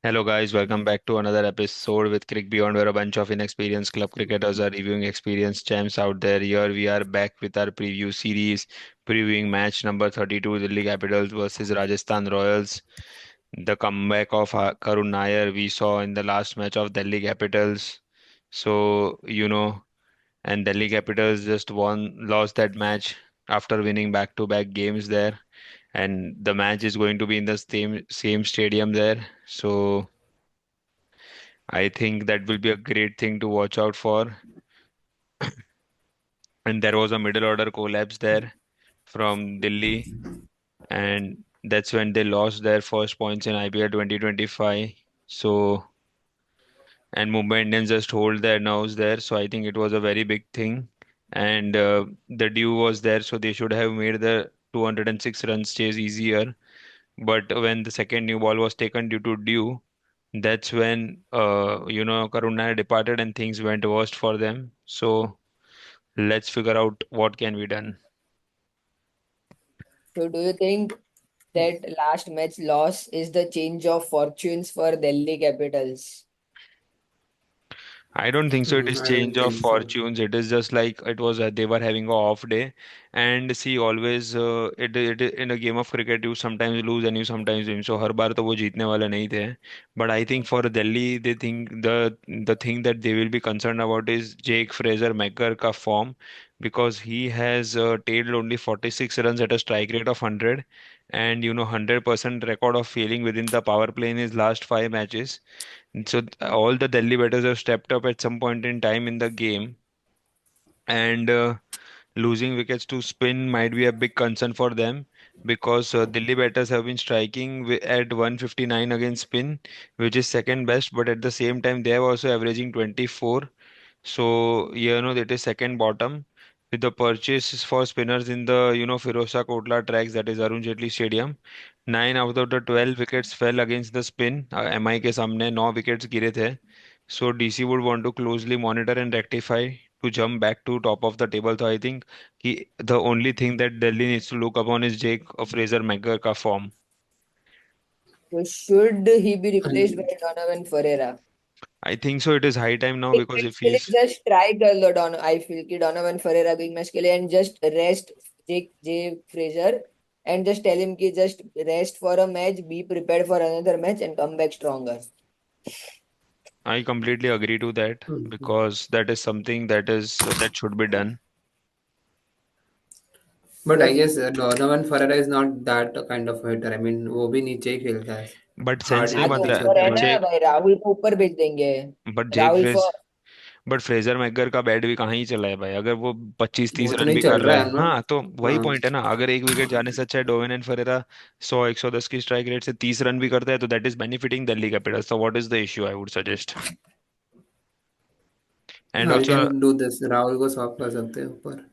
Hello, guys. Welcome back to another episode with Crick Beyond, where a bunch of inexperienced club cricketers are reviewing experienced champs out there. Here we are back with our preview series, previewing match number 32, Delhi Capitals versus Rajasthan Royals. The comeback of Karun Nair we saw in the last match of Delhi Capitals. So, and Delhi Capitals just lost that match after winning back-to-back games there. And the match is going to be in the same stadium there. So I think that will be a great thing to watch out for. And there was a middle order collapse there from Delhi, and that's when they lost their first points in IPL 2025. So, and Mumbai Indians just hold their nerves there. So I think it was a very big thing. And the due was there, so they should have made the 206 runs chase easier. But when the second new ball was taken due to due, that's when Karuna departed and things went worst for them. So let's figure out what can be done. So, do you think that last match loss is the change of fortunes for Delhi Capitals? I don't think so. It is I don't change of think so. fortunes. It is just like it was they were having a off day, and see always in a game of cricket you sometimes lose and you sometimes win. So हर बार तो वो जीतने वाले नहीं थे. But I think for Delhi they think the thing that they will be concerned about is Jake Fraser Macker का form because he has tailed only 46 runs at a strike rate of 100 and 100% record of failing within the power play in his last five matches. So all the Delhi batters have stepped up at some point in time in the game, and losing wickets to spin might be a big concern for them because Delhi batters have been striking at 159 against spin, which is second best, but at the same time they are also averaging 24. So that is second bottom. With the purchases for spinners in the Firoza Kotla tracks, that is Arun Jaitley Stadium, 9 out of the 12 wickets fell against the spin. MI के सामने 9 wickets गिरे थे. So DC would want to closely monitor and rectify to jump back to top of the table. So I think the only thing that Delhi needs to look upon is Jake Fraser Maguire का form. So, should he be replaced by And Donovan Ferreira? I think so. It is high time now एक because match if के लिए he's just try कर लो don I feel कि Donovan Ferreira को एक match के लिए and just rest Jake J Fraser and just tell him कि just rest for a match, be prepared for another match and come back stronger. I completely agree to that because that is something that should be done. but I guess Donovan Ferreira is not that kind of hitter. I mean, वो भी नीचे ही खेलता है. But sense Hard नहीं हाँ तो बन hitting रहा ऊपर है करते ना हैं. जेक भाई, राहुल को ऊपर भेज देंगे। But Jake Rahul phrase for but Fraser megger का बैट भी कहाँ ही चला है भाई अगर वो 25-30 वो तो रन नहीं भी कर चल रहा रहा है है ना. हाँ तो वही हाँ. पॉइंट है ना अगर एक विकेट जाने से अच्छा है डोवेन एंड फरेरा 100-110 की स्ट्राइक रेट से 30 रन भी करता है तो that is benefiting Delhi Capitals so what is the issue I would suggest and हाँ, we also can do this. Rahul को swap कर सकते हैं ऊपर.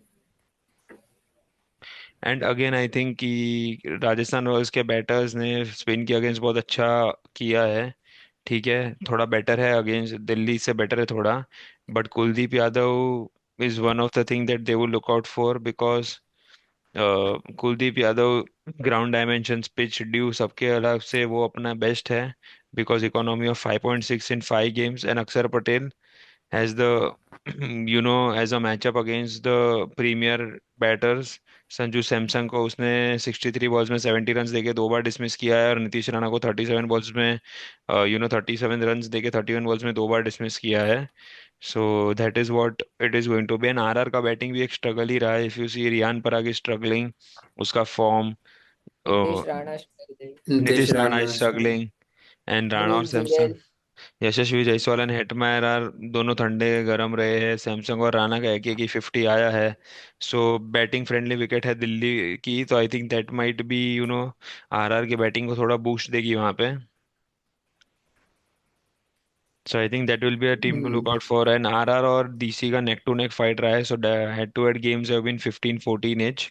एंड अगेन आई थिंक कि राजस्थान रॉयल्स के बैटर्स ने स्पिन के अगेंस्ट बहुत अच्छा किया है ठीक है थोड़ा बेटर है अगेंस्ट दिल्ली से बेटर है थोड़ा but Kuldeep Yadav is one of the thing that they will look out for because Kuldeep Yadav ground dimensions pitch due सबके अलग से वो अपना बेस्ट है because economy of 5.6 in 5 games and अक्षर Patel as the as a matchup against the premier batters Sanju Samson को उसने 63 balls में 70 रन्स देके 2 बार डिसमिस किया है और नीतीश राणा को 37 बॉल्स में 37 रन्स देके 31 बॉल्स में 2 बार डिसमिस किया है so that is what it is going to be an RR का बैटिंग भी एक स्ट्रगल ही रहा है if you see Riyan Parag is struggling उसका form Nitesh Rana struggling, Nitish Nitish Rana is Rana strike. Struggling and Rana और Dhruv Samson Jurel. Yashasvi Jaiswal and Hetmyer are दोनों ठंडे गरम रहे हैं सैमसंग और राणा का एक ही 50 आया है सो बैटिंग फ्रेंडली विकेट है दिल्ली की तो I think that might be RR की बैटिंग को थोड़ा बूस्ट देगी वहां पे so I think that will be a team to look out for and RR और डीसी का नेक टू नेक फाइट रहा है so head to head games have been 15-14 each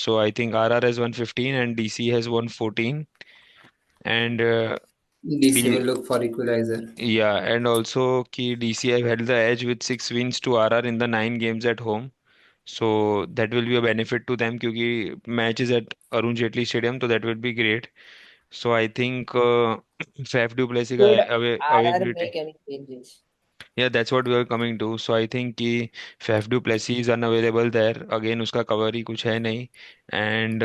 so I think RR has won 15 and DC has won 14 and DC will look for equalizer. yeah, and also ki DC have held the edge with 6 wins to RR in the 9 games at home. So that will be a benefit to them क्योंकि match is at Arun Jaitley Stadium, so that will be great. So I think Faf du Plessis का Should RR availability, make any changes? yeah, that's what we are coming to. So I think कि Faf du Plessis is unavailable there again, उसका cover ही कुछ है नहीं. And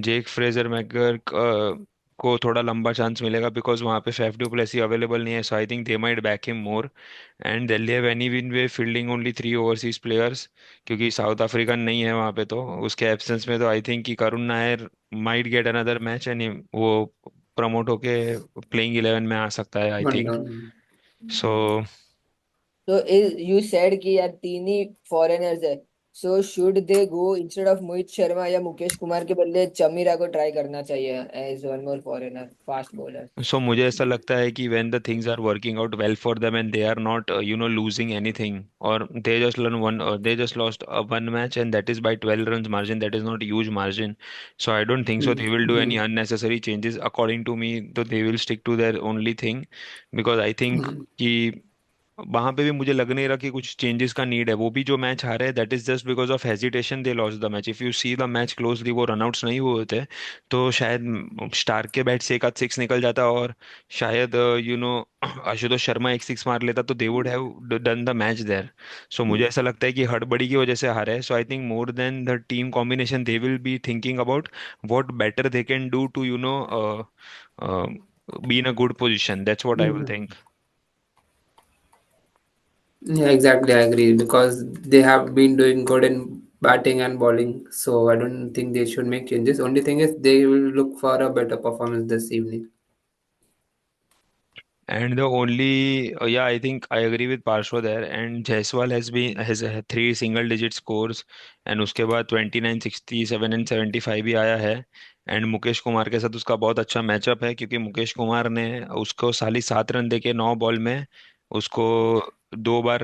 Jake Fraser megger को थोड़ा लंबा चांस मिलेगा बिकॉज वहाँ पे फैफ डू प्लेसी अवेलेबल नहीं है. So I think they might back him more. And Delhi have any win way fielding only 3 overseas players, क्योंकि साउथ अफ्रीकन नहीं है वहाँ पे. तो उसके एब्सेंस में तो आई थिंक कि Karun Nair might get another match and वो प्रमोट होके प्लेइंग 11 में आ सकता है I One think. down. So So you said कि यार तीन ही फॉरेनर्स है. So should they go instead of Mohit Sharma या मुकेश कुमार के बदले चमीरा को ट्राई करना चाहिए as one more foreigner fast bowler? मुझे ऐसा लगता है कि when the things are working out well for them and they are not losing anything, or they just learn one or they just lost one match and that is by 12 runs margin, that is not huge margin. So I don't think so they will do any Mhm. unnecessary changes according to me. So they will stick to their only thing, because I think Mhm. कि वहां पे भी मुझे लग नहीं रहा कि कुछ चेंजेस का नीड है. वो भी जो मैच हारे that is just because of hesitation they lost the match. If you see the match closely, वो रनआउट्स नहीं हुए होते तो शायद स्टार्क के बैट से एक आध सिक्स निकल जाता, और शायद आशुतोष शर्मा एक सिक्स मार लेता, तो they would have done the match there. So मुझे ऐसा लगता है कि हड़बड़ी की वजह से हारे. So I think more than the team combination they will be thinking about what better they can do to be in a good position. That's what I will Mhm. Think. Yeah, exactly. I agree because they have been doing good in batting and bowling. So I don't think they should make changes. Only thing is they will look for a better performance this evening. And the only, yeah, I think I agree with Parshva there. And Jaiswal has three single digit scores, and उसके बाद 29, 67 and 75 भी आया है. And Mukesh Kumar के साथ उसका बहुत अच्छा मैचअप है, क्योंकि मुकेश कुमार ने उसको साली 7 रन देके 9 बॉल में उसको 2 बार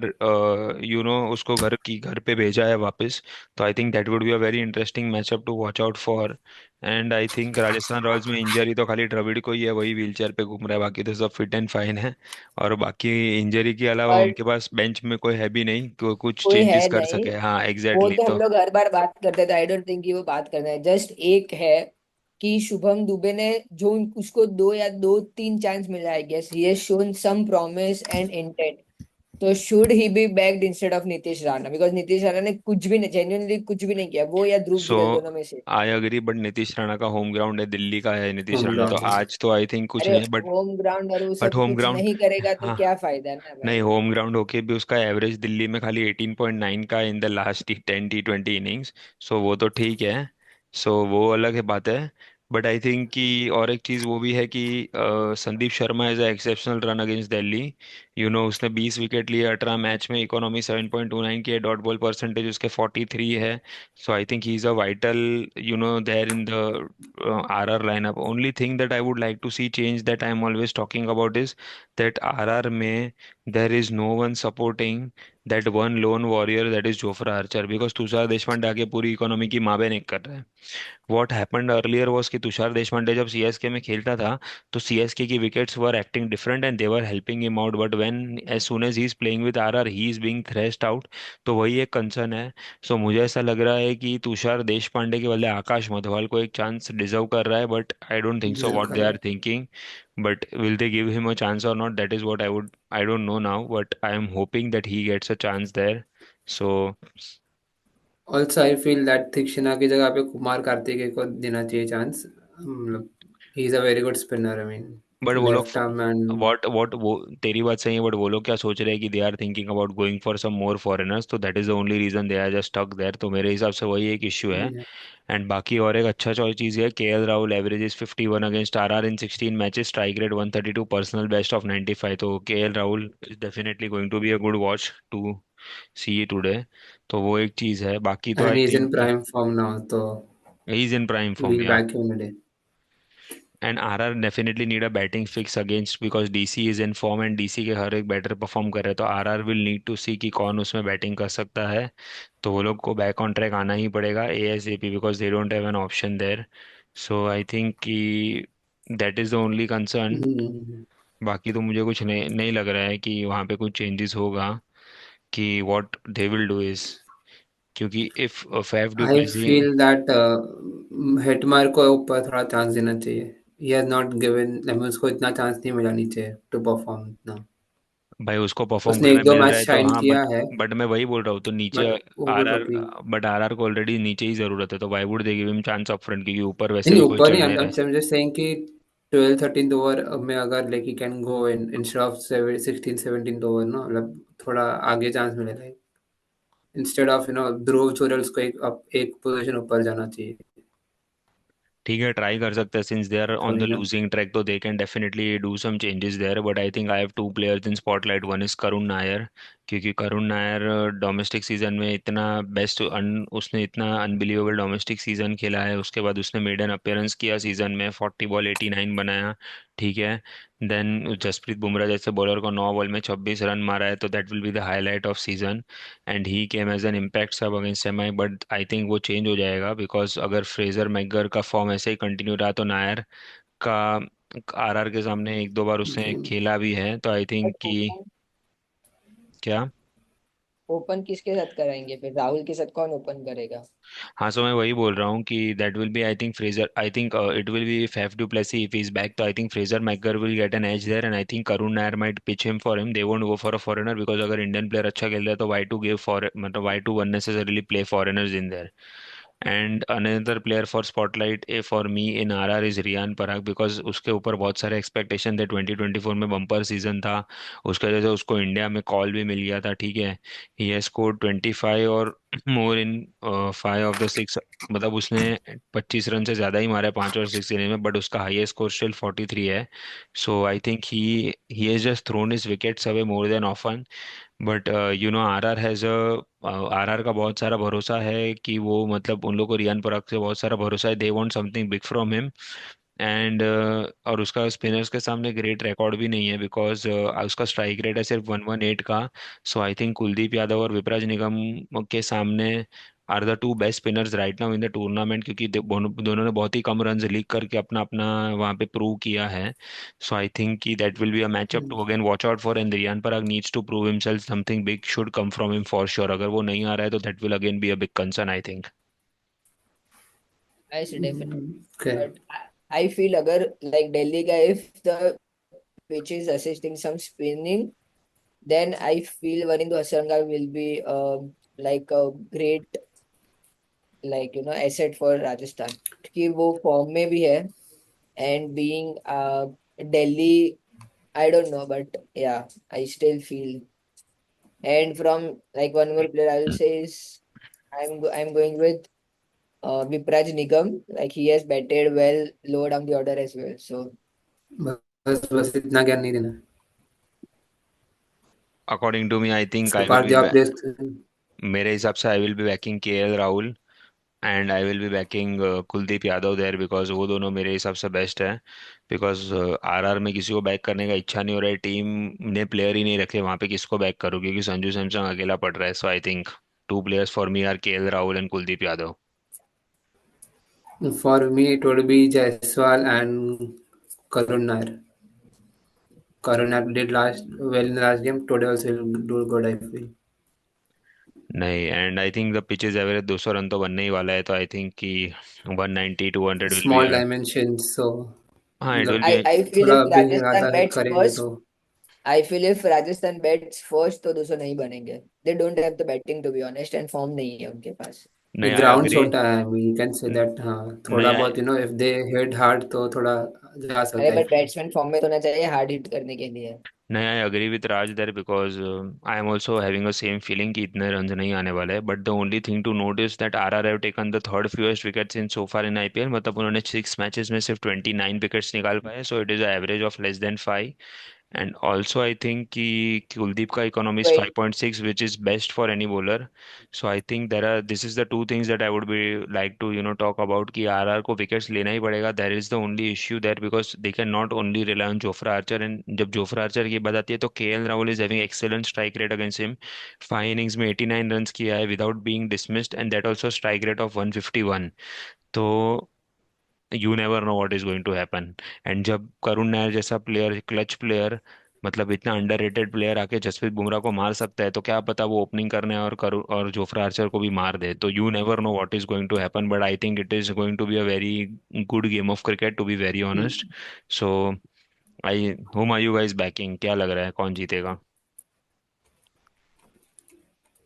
उसको घर पे भेजा है वापस. तो I think that would be a very interesting matchup to watch out for. And I think Rajasthan Royals में इंजरी तो खाली द्रविड़ को ही है, वही व्हीलचेयर पे घूम रहा है, बाकी तो सब फिट एंड फाइन है. और बाकी इंजरी के अलावा और उनके पास बेंच में कोई है भी नहीं कुछ कोई चेंजेस है कर नहीं. सके. हाँ वो एग्जैक्टली तो हम तो. लोग हर बार बात करते थे. आई डोंट थिंक कि वो बात करना है. जस्ट एक है कि शुभम दुबे ने जो उसको दो या दो तीन चांस मिला है. Guess he has shown some promise and intent. तो should he be backed instead of Nitish Rana? Because Nitish Rana ने कुछ भी नहीं, जेन्युइनली कुछ भी नहीं किया. वो या ध्रुव सो जुरैल दोनों में से. I agree, but Nitish Rana का होम ग्राउंड है, दिल्ली का है नीतीश Home राणा, तो ground. आज तो आई थिंक कुछ अरे नहीं है. बट होम ग्राउंड और वो बट सब होम कुछ ग्राउंड, नहीं करेगा तो हाँ, क्या फायदा है ना नहीं, भाई. होम ग्राउंड होके भी उसका एवरेज दिल्ली में खाली 18.9 का in the last 10 T20 innings. सो वो तो ठीक है. सो वो अलग है बात है. बट आई थिंक कि और एक चीज़ वो भी है कि Sandeep Sharma is a exceptional run against Delhi. उसने 20 विकेट लिए 18 मैच में, इकोनॉमी 7.29 की है, डॉट बॉल परसेंटेज उसके 43 है. So I think he is a vital there in the RR lineup. Only thing that I would like to see change, that I am always talking about, is that RR में there is no one supporting that one lone warrior, that is Jofra Archer, because Tushar Deshpande आके पूरी economy की माँ बहन एक कर रहा है. व्हाट हैपेंड अर्लियर वाज कि तुषार देशपांडे जब सीएसके में खेलता था तो सीएसके की wickets were acting different and they were helping him out, but when as soon as he is playing with RR he is being thrashed out. तो वही एक कंसर्न है. सो मुझे ऐसा लग रहा है कि तुषार देशपांडे के बदले आकाश मधवाल को एक चांस डिजर्व कर रहा है, but I don't think so Yeah, what they are correct. Thinking. But will they give him a chance or not? That is what I don't know now, but I am hoping that he gets a chance there. So, Also, I feel that Thikshina की जगह पे कुमार कार्तिकेय को देना चाहिए chance. मतलब he is a very good spinner. I mean, but वो लोग left arm and what वो तेरी बात सही है, बट वो लोग क्या सोच रहे हैं कि they are thinking about going for some more foreigners, तो that is the only reason they are just stuck there. तो मेरे हिसाब से वही एक इश्यू है. yeah. एंड बाकी और एक अच्छा चॉइस चीज़ है, KL Rahul averages 51 against RR in 16 matches, strike rate 132, personal best of 95. तो KL Rahul is definitely going to be a good watch to see today. तो वो एक चीज़ है. बाकी तो And I he is in think prime form now, so he is in prime form. we'll back him today. And RR definitely need a batting fix against, because DC is in form and DC के हर एक batter perform कर रहे हैं. तो RR will need to सी कि कौन उसमें batting कर सकता है. तो वो लोग को बैक ऑन ट्रैक आना ही पड़ेगा ASAP, because they don't have an option there. So I think कि that is the only concern. Mhm. बाकी तो मुझे कुछ नहीं नहीं लग रहा है कि वहाँ पे कुछ चेंजेस होगा, कि what they will do is, क्योंकि if Faf I du Plessis. feel that Hetmyer को ऊपर थोड़ा चांस देना चाहिए. he has not given, like उसको इतना चांस नहीं मिला नीचे टू परफॉर्म इतना। भाई उसको परफॉर्म उसने करना एक दो मिल मैच रहा है तो शाइन हाँ, किया है, बट मैं वही बोल रहा हूँ तो नीचे बट वो are good are agree. But R को ऑलरेडी नीचे ही जरूरत है, तो why would they give him chance up front, क्योंकि ऊपर नहीं वैसे नहीं, भी कोई ऊपर चल नहीं, नहीं रहा I'm है। just saying कि 12th 13th ओवर में अगर like he can go in instead of 16th 17th over ना, मतलब थोड़ा आगे चांस मिलेगा, इंस्टेड ऑफ ध्रुव चोरल को एक पोजीशन ऊपर जाना चाहिए। ठीक है, ट्राई कर सकते हैं, since they are on the वही ना। लूजिंग ट्रैक तो they can definitely do some changes there, but I think I have two players in spotlight, one is Karun Nair, क्योंकि करुण नायर डोमेस्टिक सीजन में इतना उसने इतना अनबिलीवेबल डोमेस्टिक सीजन खेला है, उसके बाद उसने मेडन अपीयरेंस किया सीजन में, 40 बॉल 89 बनाया, ठीक है। देन जसप्रीत बुमराह जैसे बॉलर को 9 बॉल में 26 रन मारा है, तो that will be the highlight of season, and he came as an impact sub against MI, but I think वो चेंज हो जाएगा, बिकॉज अगर फ्रेजर मैकगर का फॉर्म ऐसे ही कंटिन्यू रहा तो नायर का आरआर के सामने एक दो बार उसने जी। खेला भी है, तो आई बट थिंक कि ओपन क्या। ओपन किसके साथ कराएंगे फिर? राहुल के साथ कौन ओपन करेगा? हाँ, सो मैं वही बोल रहा हूँ कि that will be, I think Fraser, I think it will be Faf du Plessis if is back, तो I think Fraser McGurk will get an edge there, and I think Karun Nair might pitch him for him, they won't go for a foreigner, because अगर Indian player अच्छा खेल रहा है तो why to give for, मतलब why to unnecessarily play foreigners in there. And another player for spotlight a for me in RR is Riyan Parag, because उसके ऊपर बहुत सारे एक्सपेक्टेशन थे, 2024 में बम्पर सीजन था, उसके वजह से उसको इंडिया में कॉल भी मिल गया था, ठीक है। ही हैज स्कोर्ड 25 और मोर इन 5 ऑफ द 6, मतलब उसने 25 रन से ज़्यादा ही मारा है 5 और 6 इनिंग में, बट उसका हाईएस्ट स्कोर स्टिल 43 है। So I think he has just thrown his wickets away more than often, but RR has RR का बहुत सारा भरोसा है कि वो, मतलब उन लोगों को रियान पराग से बहुत सारा भरोसा है, they want something big from him, and और उसका स्पिनर्स के सामने ग्रेट रिकॉर्ड भी नहीं है, बिकॉज उसका स्ट्राइक रेट है सिर्फ 118 का। So I think Kuldeep Yadav और विपराज निगम के सामने are the two best spinners right now in the tournament, क्योंकि दोनों ने बहुत ही कम रन लीक करके अपना अपना वहाँ पे प्रूव किया है। सो आई थिंक कि that will be a matchup to again watch out for, and Riyan Parag needs to prove himself, something big should come from him for sure, अगर वो नहीं आ रहा है तो that will again be a big concern I think. I see definite. Okay. But I feel अगर like Delhi का if the pitch is assisting some spinning, then I feel Varinder Hasaranga will be like a great like asset for Rajasthan, क्योंकि वो form में भी है, and being Delhi, I don't know, but yeah, I still feel. And from like one more player I will say is I'm going with Vipraj Nigam, like he has batted well lower down the order as well, so बस बस इतना ज्ञान नहीं देना। According to me I think so I will par be, जो आप place. मेरे हिसाब से I will be backing KL Rahul, and I will be backing Kuldeep Yadav there, because वो दोनों मेरे हिसाब से बेस्ट है, बिकॉज आरआर में किसी को बैक करने का इच्छा नहीं हो रहा है, टीम ने प्लेयर ही नहीं रखे वहाँ पे, किसको बैक करो, क्योंकि संजू सैमसंग अकेला पड़ रहा है। So I think two players for me are KL Rahul and Kuldeep Yadav. For me, it would be Jaiswal and Karun Nair. Karun Nair did last well in the last game. Today also will do good, I feel. नहीं, and I think the pitches average 200 run तो बनने ही वाला है, तो I think कि 190 200 will be, Small dimensions, so हाँ it will मतलब B. I feel थोड़ा if बिग Rajasthan ज़्यादा हिट bats करेंगे first, तो I feel if Rajasthan bats first तो 200 नहीं बनेंगे। They don't have the batting to be honest and form नहीं है उनके पास। नहीं, आई ग्राउंड अग्री। छोटा है, वी कैन से दैट। हाँ, नहीं थोड़ा बहुत इफ दे हिट हार्ड तो थोड़ा जा अरे सकता है बट फील्ड। बैट्समैन फॉर्म में तो ना चाहिए हार्ड हिट करने के लिए। नहीं, I agree with Raj there, because I am also having a same feeling कि इतने रन नहीं आने वाले हैं, but the only thing to notice that RR have taken the third fewest wickets in so far in IPL, मतलब उन्होंने 6 matches में सिर्फ 29 विकेट्स निकाल पाए, so it is average of less than 5। And also I think कि कुलदीप का economy is Wait, 5.6 which is best for any bowler. So I think there are, this is the two things that I would be like to talk about, कि RR को wickets लेना ही पड़ेगा, that is the only issue that, because they can not only rely on Jofra Archer, and जब Jofra Archer की बात आती है तो KL Rahul is having excellent strike rate against him, 5 innings में 89 रन किया है without being dismissed, and that also strike rate of 151। तो you never know what is going to happen, and जब करुण नायर जैसा प्लेयर, क्लच प्लेयर मतलब इतना अंडररेटेड प्लेयर आके जसप्रीत बुमराह को मार सकता है, तो क्या पता वो ओपनिंग करने और जोफ्रा आर्चर को भी मार दे। तो you never know what is going to happen, but I think it is going to be a very good game of cricket, to be very honest. So I whom are you guys banking, क्या लग रहा है कौन जीतेगा?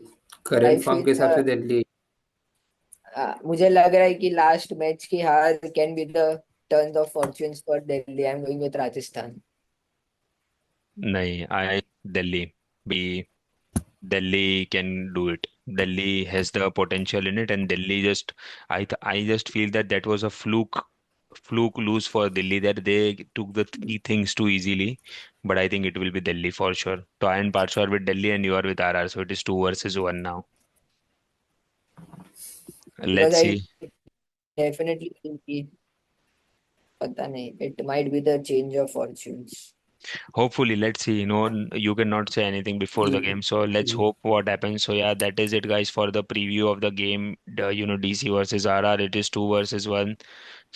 आई current form feel के हिसाब से दिल्ली। मुझे लग रहा है कि लास्ट मैच की हार can be the turns of fortunes for Delhi. I am going with Rajasthan. नहीं, I Delhi be Delhi can do it. Delhi has the potential in it, and Delhi just, I just feel that that was a fluke lose for Delhi, that they took the key things too easily. But I think it will be Delhi for sure. So I and Parsha are with Delhi, and you are with RR. So it is two versus one now. Because Let's I see. Definitely think कि पता नहीं, it might be the change of fortunes. Hopefully, let's see. You cannot say anything before the game, so let's hope what happens. So yeah, that is it, guys, for the preview of the game. DC versus RR. It is two versus one.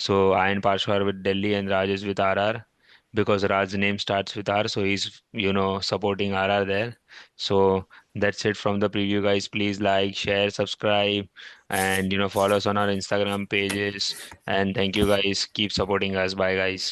So I and Parsha are with Delhi, and Raj is with RR, because Raj's name starts with R, so he's supporting RR there. So that's it from the preview, guys. Please like, share, subscribe, and follow us on our Instagram pages. And thank you, guys. Keep supporting us. Bye, guys.